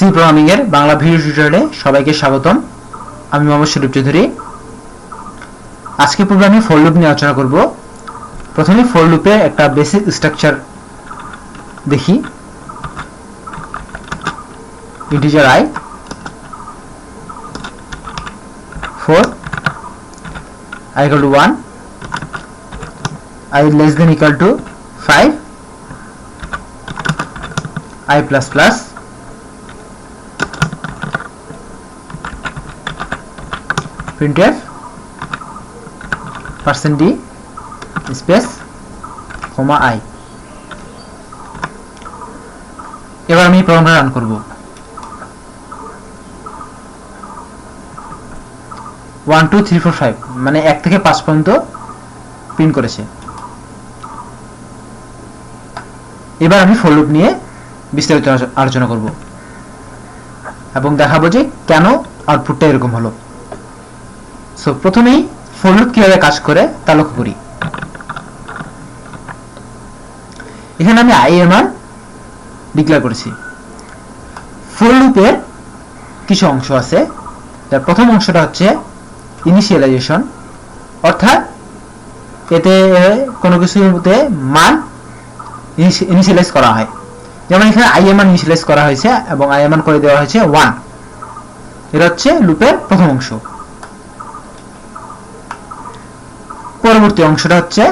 C programming এর Bangla video টিউটোরিয়ালে সবাইকে স্বাগতম। আমি মোহাম্মদ শরীফ চৌধুরী। আজকে প্রোগ্রামে ফর লুপ নিয়ে আলোচনা করব। প্রথমে ফর লুপের একটা বেসিক স্ট্রাকচার দেখি। Integer I 4 I equal to 1 I less than equal to 5 I plus plus printf %d space comma I। এবার আমি প্রোগ্রামটা রান করব। 1 2 3 4 5 মানে 1 থেকে 5 পর্যন্ত প্রিন্ট করেছে। এবার আমি ফর লুপ নিয়ে বিস্তারিত আলোচনা করব এবং দেখাবো যে কেন আউটপুটটা এরকম হলো। সো প্রথমেই ফর লুপ কিভাবে কাজ করে তা লক্ষ্য করি। এখানে আমি I এর মান ডিক্লেয়ার করেছি। ফর লুপের কিছু অংশ আছে। তার প্রথম অংশটা হচ্ছে ইনিশিয়ালাইজেশন, অর্থাৎ এতে কোনো কিছুতে মান ইনিশিয়ালাইজ করা হয়। যেমন এখানে I এর মান ইনিশিয়ালাইজ করা হয়েছে এবং I এর মান করে দেওয়া হয়েছে 1। এটা হচ্ছে লুপের প্রথম অংশ। পরবর্তী অংশটা হচ্ছে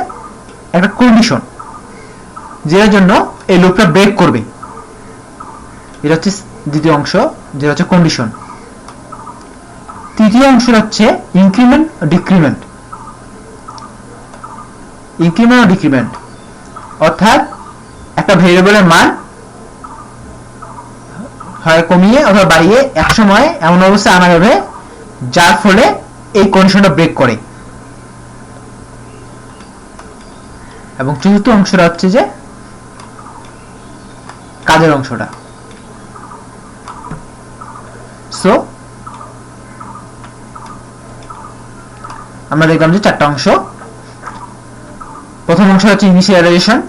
একটা কন্ডিশন, যেটার জন্য এই লুপটা ব্রেক করবে। এটা হচ্ছে দ্বিতীয় অংশ, যেটা হচ্ছে কন্ডিশন। তৃতীয় অংশটা হচ্ছে ইনক্রিমেন্ট ডিক্রিমেন্ট। ইনক্রিমেন্ট ও ডিক্রিমেন্ট অর্থাৎ একটা ভেরিয়েবলের মান হয় কমিয়ে অথবা বাড়িয়ে এক সময় এমন অবস্থায় আনা যাবে যার ফলে এই কন্ডিশনটা ব্রেক করে। এবং চতুর্থ অংশটা হচ্ছে যে কাজের অংশটা। সো আমরা দেখলাম যে চারটা অংশ। প্রথম অংশ হচ্ছে ইনিশিয়ালাইজেশন,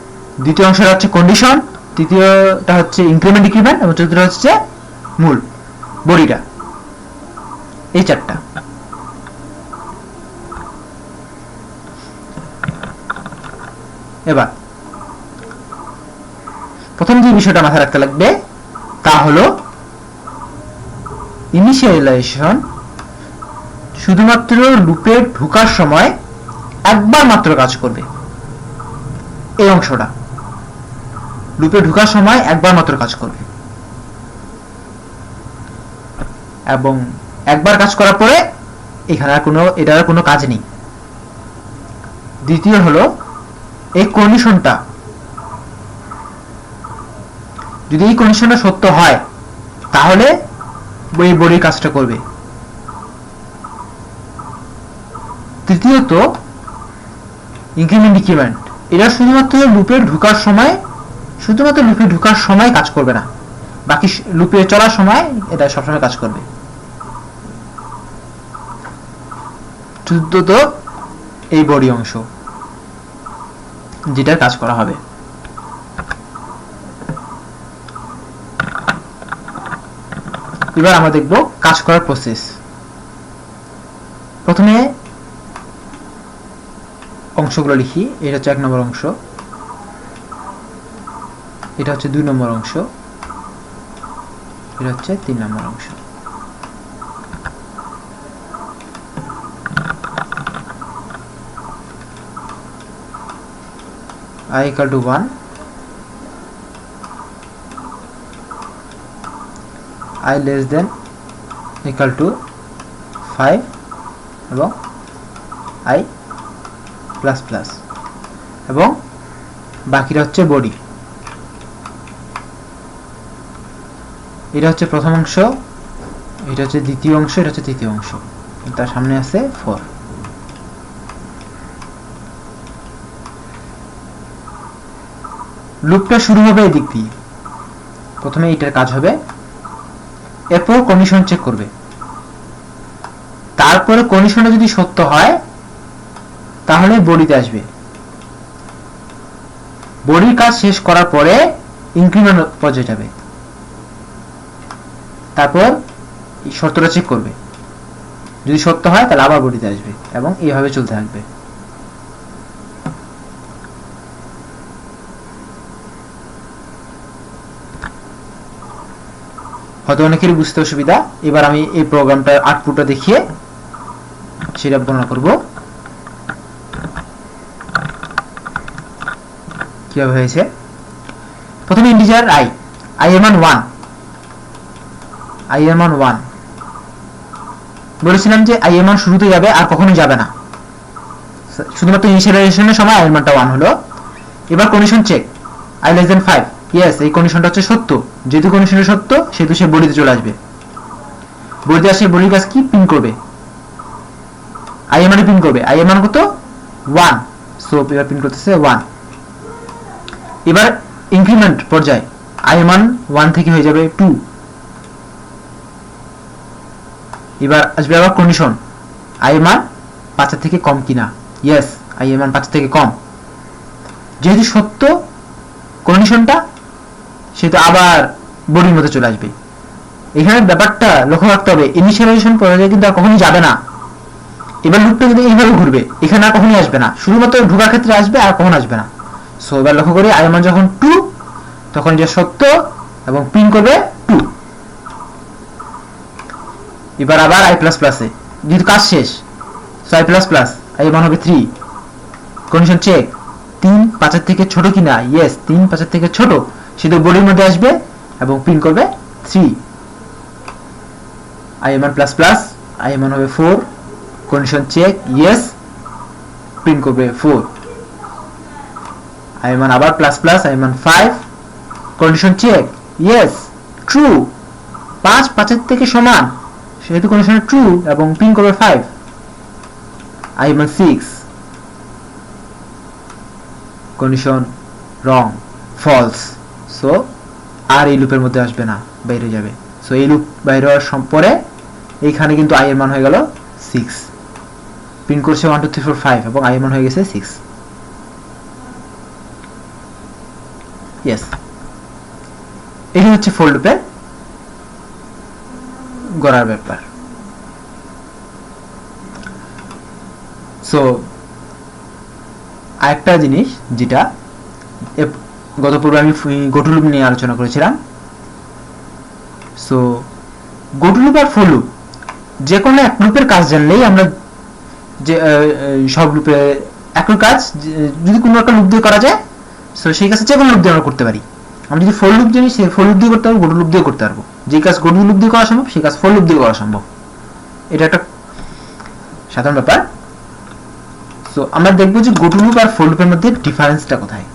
দ্বিতীয় অংশটা হচ্ছে কন্ডিশন, তৃতীয়টা হচ্ছে ইনক্রিমেন্ট ডিক্রিমেন্ট এবং চতুর্থটা হচ্ছে মূল বডিটা। এই চারটা। এবার প্রথম যে বিষয়টা মাথায় রাখতে লাগবে তা হলো ইনিশিয়ালাইজেশন শুধুমাত্র লুপে ঢোকার সময় একবার মাত্র কাজ করবে। এই অংশটা লুপে ঢোকার সময় একবার মাত্র কাজ করবে এবং একবার কাজ করার পরে এখানে এটার কোনো কাজ নেই। দ্বিতীয় হলো এই কন্ডিশনটা, যদি এই কন্ডিশনটা সত্য হয় তাহলে এই বডির কাজটা করবে। তৃতীয়ত ইনক্রিমেন্ট ডিক্রিমেন্ট, এটা শুধুমাত্র লুপে ঢোকার সময় কাজ করবে না, বাকি লুপে চলার সময় এটা সবসময় কাজ করবে। চতুর্থত এই বডি অংশ, যেটার কাজ করা হবে। এবার আমরা দেখব কাজ করার প্রসেস। প্রথমে অংশগুলো লিখি। এটা হচ্ছে 1 নম্বর অংশ, এটা হচ্ছে 2 নম্বর অংশ, এটা হচ্ছে 3 নম্বর অংশ। I equal to 1 I less than equal to 5 এবং I প্লাস প্লাস এবং বাকিটা হচ্ছে বডি। এটা হচ্ছে প্রথম অংশ, এটা হচ্ছে দ্বিতীয় অংশ, এটা হচ্ছে তৃতীয় অংশ, তার সামনে আছে 4। লুপটা শুরু হবে এই দিক দিয়ে। প্রথমে এটার কাজ হবে, এরপর কন্ডিশন চেক করবে, তারপরে কন্ডিশনটা যদি সত্য হয় তাহলে বডিতে আসবে। বডির কাজ শেষ করার পরে ইনক্রিমেন্ট পর্যায়ে যাবে। তারপর এই শর্তটা চেক করবে, যদি সত্য হয় তাহলে আবার বডিতে আসবে এবং এইভাবে চলতে থাকবে। হয়তো অনেকেরই বুঝতে অসুবিধা। এবার আমি এই প্রোগ্রামটার আউটপুটটা দেখিয়ে সেটা বর্ণনা করব কিভাবে হয়েছে। প্রথমে ইন্টিজার আই এর মান 1 বলেছিলাম যে আই এর মান শুরুতে যাবে আর কখনো যাবে না, শুধুমাত্র ইনিশিয়ালাইজেশনের সময় আই এর মানটা 1 হলো। এবার condition check i less than 5, yes এই কন্ডিশনটা হচ্ছে সত্য, যেহেতু কন্ডিশনটা সত্য সেহেতু সে বডিতে চলে আসবে। বডিতে আসে বডির কাজ কি, পিন করবে, আই এর মানে পিন করবে, আই এর মান কত 1, সো এবার পিন করতেছে 1। এবার ইনক্রিমেন্ট পর্যায়ে আই এর মান 1 থেকে হয়ে যাবে 2। এবার আসবে আবার কন্ডিশন, আই এর মান 5 এর থেকে কম কিনা, ইয়েস আই এর মান 5 থেকে কম। যেহেতু সত্য কন্ডিশনটা সেটা আবার বডির মধ্যে চলে আসবে। এখানে ব্যাপারটা লক্ষ্য রাখতে হবে, ইনিশিয়ালাইজেশন পর্যায়ে কিন্তু আর কখনোই যাবে না। এবার লুপটা কিন্তু এইভাবে ঘুরবে, এখানে আর কখনোই আসবে না, শুধুমাত্র ঢোকার ক্ষেত্রে আসবে আর কখনো আসবে না। সো এবার লক্ষ্য করি আই মান যখন 2 তখন যে সত্য এবং প্রিন্ট করবে 2। এবার আবার আই প্লাস প্লাসে যেহেতু কাজ শেষ, so I plus plus I মান হবে 3। কন্ডিশন চেক 3 5 এর থেকে ছোট কিনা, ইয়েস 3 5 এর থেকে ছোট, সেটা বডির মধ্যে আসবে এবং প্রিন্ট করবে 3। আই মান প্লাস প্লাস আই মান হবে 4, কন্ডিশন চেক ইয়েস প্রিন্ট করবে 4। আই মান আবার প্লাস প্লাস আই মান 5, কন্ডিশন চেক ইয়েস ট্রু, 5 5 এর থেকে সমান সেহেতু কন্ডিশন ট্রু এবং প্রিন্ট করবে 5। আই মান 6, কন্ডিশন রং ফলস, সো আর এই লুপের মধ্যে আসবে না, বাইরে যাবে। সো এই লুপ বাইরে হওয়ার পরে এইখানে কিন্তু আই এর মান হয়ে গেল 6, প্রিন্ট করছে 1 2 3 4 5 এবং আই এর মান হয়ে গেছে 6। ইয়েস, এই হচ্ছে ফর লুপের গড়ার ব্যাপার। সো আরেকটা জিনিস যেটা গত পর্বে আমি গোটু লুপ নিয়ে আলোচনা করেছিলাম। সো গোটু লুপ আর ফর লুপ যে কোনো এক লুপের কাজ জানলেই আমরা যে সব লুপে একই কাজ যদি কোনো একটা লুপ দিয়ে করা যায়, সো সেই কাজটা যে কোনো লুপ দিয়ে আমরা করতে পারি। আমরা যদি ফর লুপ জানি সেই ফর লুপ দিয়ে করতে পারবো, গোটু লুপ দিয়ে করতে পারবো। যে কাজ গোটু লুপ দিয়ে করা সম্ভব সেই কাজ ফর লুপ দিয়ে করা সম্ভব, এটা একটা সাধারণ ব্যাপার। সো আমরা দেখবো যে গোটু লুপ আর ফর লুপের মধ্যে ডিফারেন্সটা কোথায়।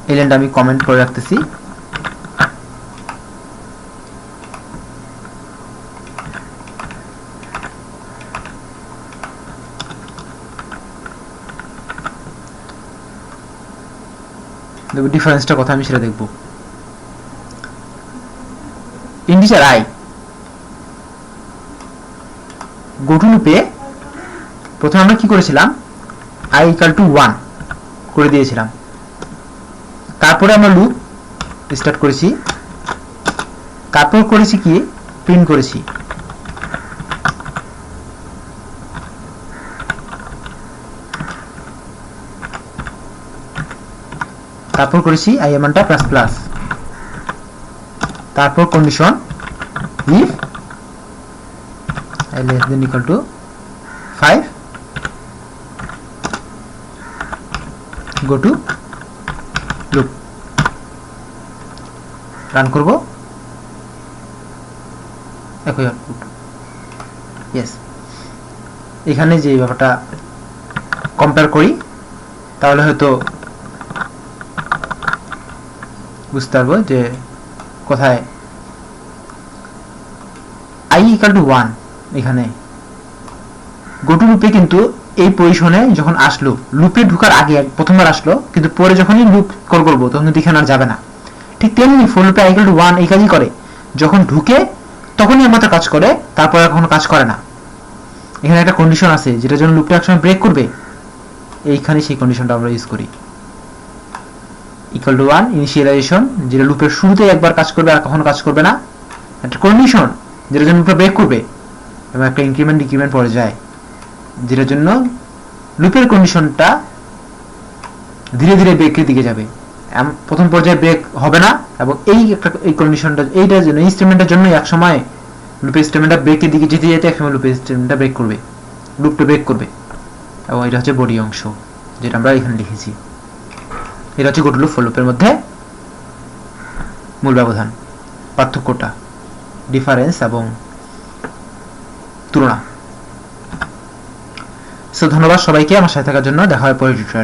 এই লাইনটা আমি কমেন্ট করে রাখতেছি। ডিফারেন্সটা কথা আমি সেটা দেখব। ইন্টিজার আই গোটু লুপে প্রথমে আমরা কি করেছিলাম, আই ইকুয়াল টু 1 করে দিয়েছিলাম। তারপরে আমরা লুপ স্টার্ট করেছি, তারপর করেছি কি প্রিন্ট করেছি। তারপর করেছি আই এর মানটা প্লাস প্লাস, তারপর condition if i less than equal to 5 go to loop, run করব, একই আউটপুট। ইয়েস, এখানে যে ব্যাপারটা কম্পেয়ার করি তাহলে হয়তো বুঝতে পারবো যে কোথায় i equal to 1 এখানে গোটু লুপে কিন্তু এই পজিশনে যখন আসলো, লুপে ঢোকার আগে প্রথমবার আসলো, কিন্তু পরে যখনই লুপ কল করবো তখন কিন্তু এখানে আর যাবে না। ঠিক তেমনি ফর লুপে i equal to 1 এই কাজই করে, যখন ঢুকে তখনই আমাদের কাজ করে, তারপর আর কখনো কাজ করে না। এখানে একটা কন্ডিশন আছে যেটার জন্য লুপটা একসময় ব্রেক করবে, এইখানে সেই কন্ডিশনটা আমরা ইউজ করি। ইকুয়াল টু 1 ইনিশিয়ালাইজেশন, যেটা লুপের শুরুতে একবার কাজ করবে আর কখনো কাজ করবে না। একটা কন্ডিশন যেটার জন্য লুপটা ব্রেক করবে, এবং একটা ইনক্রিমেন্ট ডিক্রিমেন্ট পরে যায়, যেটার জন্য লুপের কন্ডিশনটা ধীরে ধীরে ব্রেকের দিকে যাবে। প্রথম পর্যায়ে ব্রেক হবে না, এবং এই কন্ডিশনটা এইটার জন্য, এই স্টেটমেন্টের জন্য এক সময় লুপের স্টেটমেন্টটা ব্রেকের দিকে যেতে যেতে একসময় লুপের স্টেটমেন্টটা ব্রেক করবে, লুপটা ব্রেক করবে। এবং এটা হচ্ছে বডি অংশ, যেটা আমরা এখানে লিখেছি। এটা হচ্ছে গো টু লুপ ফর লুপের মধ্যে মূল ব্যবধান, পার্থক্যটা, ডিফারেন্স এবং তুলনা। সো ধন্যবাদ সবাইকে আমার সাথে থাকার জন্য। দেখা হয় পরের টিউটোরিয়ালে।